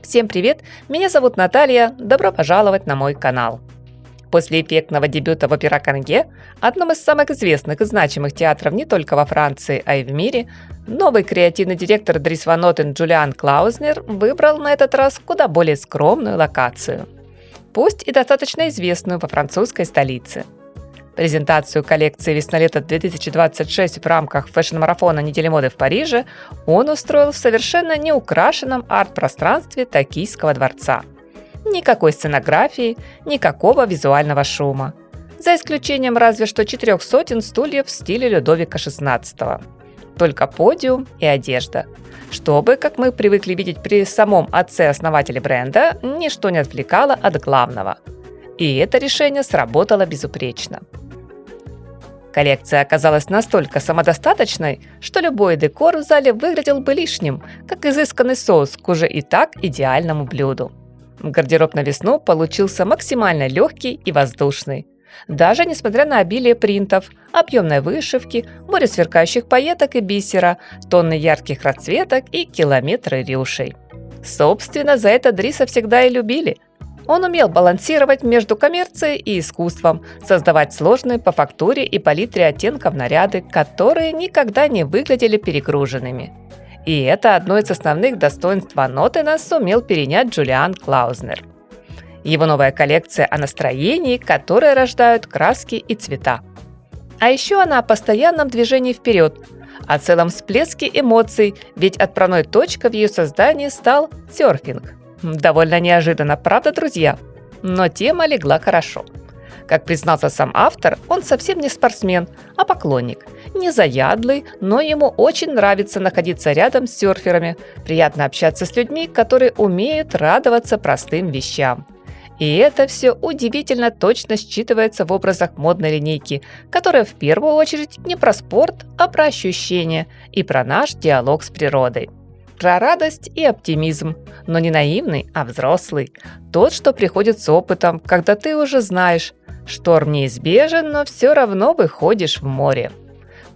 Всем привет! Меня зовут Наталья, добро пожаловать на мой канал. После эффектного дебюта в Опера Канге, одном из самых известных и значимых театров не только во Франции, а и в мире, новый креативный директор Дрис Ван Нотен Джулиан Клаузнер выбрал на этот раз куда более скромную локацию. Пусть и достаточно известную во французской столице. Презентацию коллекции «Весна-лето 2026» в рамках фэшн-марафона «Недели моды» в Париже он устроил в совершенно неукрашенном арт-пространстве Токийского дворца. Никакой сценографии, никакого визуального шума. За исключением разве что 400 стульев в стиле Людовика XVI. Только подиум и одежда. Чтобы, как мы привыкли видеть при самом отце-основателе бренда, ничто не отвлекало от главного. И это решение сработало безупречно. Коллекция оказалась настолько самодостаточной, что любой декор в зале выглядел бы лишним, как изысканный соус к уже и так идеальному блюду. Гардероб на весну получился максимально легкий и воздушный. Даже несмотря на обилие принтов, объемной вышивки, море сверкающих пайеток и бисера, тонны ярких расцветок и километры рюшей. Собственно, за это Дриса всегда и любили. Он умел балансировать между коммерцией и искусством, создавать сложные по фактуре и палитре оттенков наряды, которые никогда не выглядели перегруженными. И это одно из основных достоинств Ван Нотена сумел перенять Джулиан Клаузнер. Его новая коллекция о настроении, которые рождают краски и цвета. А еще она о постоянном движении вперед, о целом всплеске эмоций, ведь отправной точкой в ее создании стал серфинг. Довольно неожиданно, правда, друзья? Но тема легла хорошо. Как признался сам автор, он совсем не спортсмен, а поклонник. Не заядлый, но ему очень нравится находиться рядом с серферами, приятно общаться с людьми, которые умеют радоваться простым вещам. И это все удивительно точно считывается в образах модной линейки, которая в первую очередь не про спорт, а про ощущения и про наш диалог с природой. Про радость и оптимизм, но не наивный, а взрослый. Тот, что приходит с опытом, когда ты уже знаешь, шторм неизбежен, но все равно выходишь в море.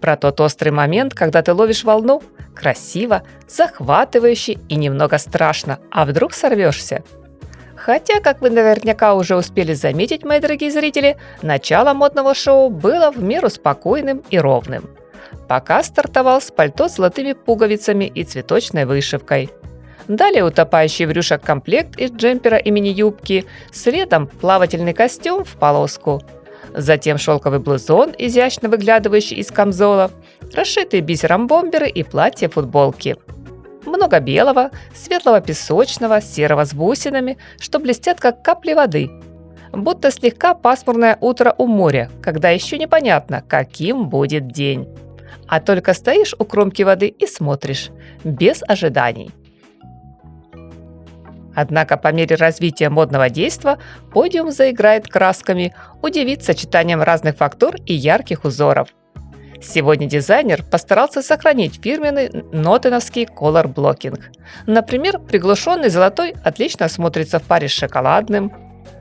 Про тот острый момент, когда ты ловишь волну, красиво, захватывающе и немного страшно, а вдруг сорвешься. Хотя, как вы наверняка уже успели заметить, мои дорогие зрители, начало модного шоу было в меру спокойным и ровным. Показ стартовал с пальто с золотыми пуговицами и цветочной вышивкой. Далее утопающий в рюшах комплект из джемпера и мини-юбки, следом плавательный костюм в полоску. Затем шелковый блузон, изящно выглядывающий из камзола, расшитые бисером бомберы и платья-футболки. Много белого, светлого песочного, серого с бусинами, что блестят как капли воды. Будто слегка пасмурное утро у моря, когда еще непонятно, каким будет день. А только стоишь у кромки воды и смотришь, без ожиданий. Однако по мере развития модного действа подиум заиграет красками, удивит сочетанием разных фактур и ярких узоров. Сегодня дизайнер постарался сохранить фирменный нотеновский колор-блокинг. Например, приглушенный золотой отлично смотрится в паре с шоколадным.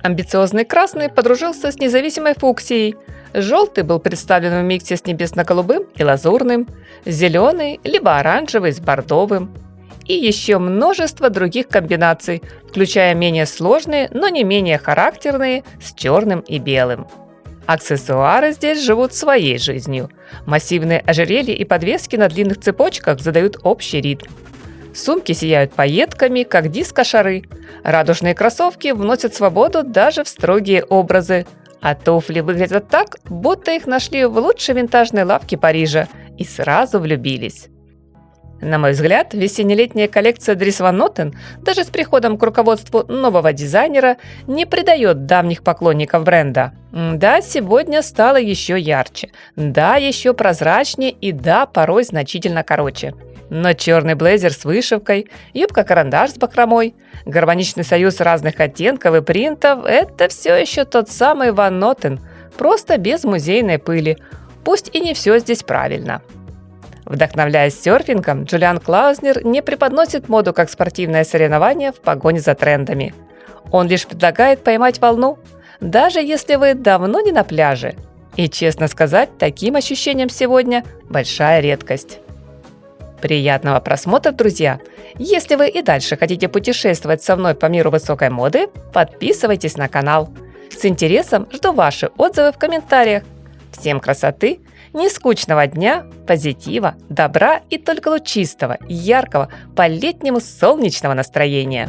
Амбициозный красный подружился с независимой фуксией. Желтый был представлен в миксе с небесно-голубым и лазурным. Зеленый либо оранжевый с бордовым. И еще множество других комбинаций, включая менее сложные, но не менее характерные с черным и белым. Аксессуары здесь живут своей жизнью. Массивные ожерелья и подвески на длинных цепочках задают общий ритм. Сумки сияют пайетками, как диско-шары. Радужные кроссовки вносят свободу даже в строгие образы. А туфли выглядят так, будто их нашли в лучшей винтажной лавке Парижа и сразу влюбились. На мой взгляд, весенне-летняя коллекция Дрис Ван Нотен даже с приходом к руководству нового дизайнера не предает давних поклонников бренда. Да, сегодня стало еще ярче, да, еще прозрачнее и да, порой значительно короче. Но черный блейзер с вышивкой, юбка-карандаш с бахромой, гармоничный союз разных оттенков и принтов – это все еще тот самый Ван Нотен, просто без музейной пыли, пусть и не все здесь правильно. Вдохновляясь серфингом, Джулиан Клаузнер не преподносит моду как спортивное соревнование в погоне за трендами. Он лишь предлагает поймать волну, даже если вы давно не на пляже. И, честно сказать, таким ощущением сегодня большая редкость. Приятного просмотра, друзья! Если вы и дальше хотите путешествовать со мной по миру высокой моды, подписывайтесь на канал. С интересом жду ваши отзывы в комментариях. Всем красоты, нескучного дня, позитива, добра и только лучистого, яркого, по-летнему солнечного настроения!